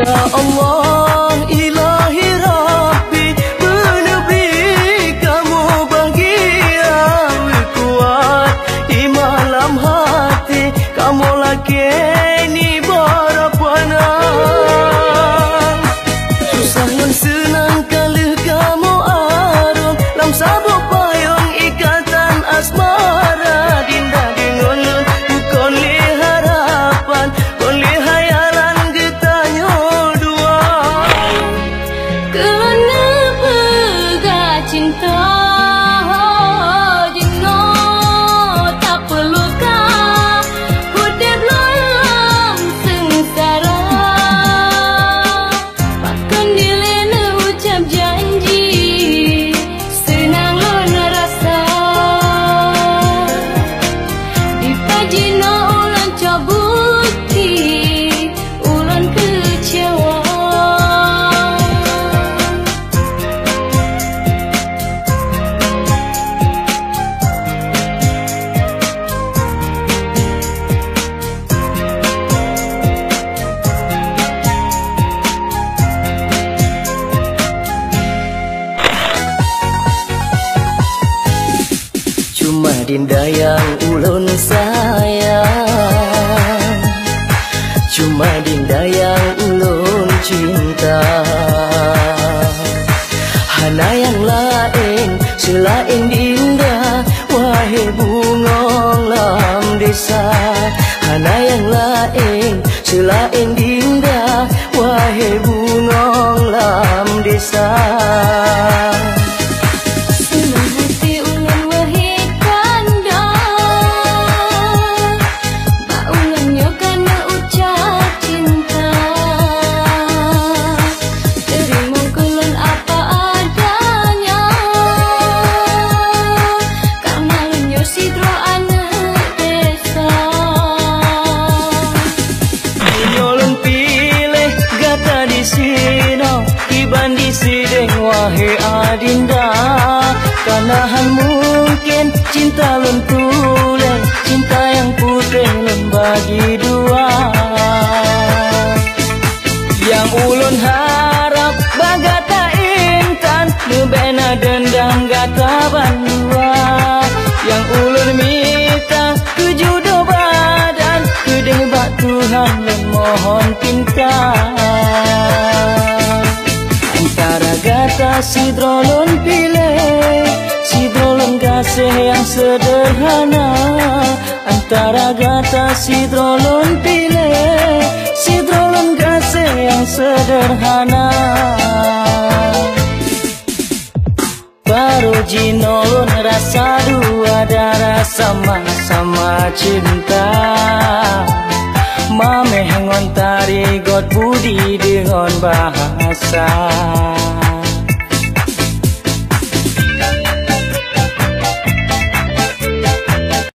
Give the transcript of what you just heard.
Ya Allah, ilahi Rabbi, beri kamu bahagia, kuat di malam hati, kamu lagi ni barapanan. Susah yang senang kalau kamu arum, lam sabuk payung ikatan asmara, dinda dengan lun, bukan li harapan, bukan li hayalan getanya dua. Kerana pegang cinta, jino tak perlukah hidup dalam sengsara. Bahkan dilena ucap janji, senang lona rasa. Dipajino ulang cabuti, ulang kecewa. Cuma dinda yang ulun sayang, cuma dinda yang ulun cinta. Hana yang lain selain dinda, wahai bungong lam desa. Hana yang lain selain dinda, wahai bungong lam desa. Senang hati ulun wahai kanda, bak ulunnya kena ucap cinta. Terima kulun apa adanya, karena lunyo sidro anak desa. Nyolong pilih gata di sini, iban di sideng wahai adinda. Kanahan mungkin cinta lun tulen, cinta yang putih lun bagi dua. Yang ulun harap bagata intan, nubena dendang gata bandua. Yang ulun minta kejudo badan, kedebak Tuhan dan mohon pinta. Antara gata sidrolun pilih, sidrolun kasih yang sederhana. Antara gata sidrolun pilih, sidrolun kasih yang sederhana. Baru jinolon rasa dua darah sama-sama cinta. Mameh ngontari God budi dengan bahasa.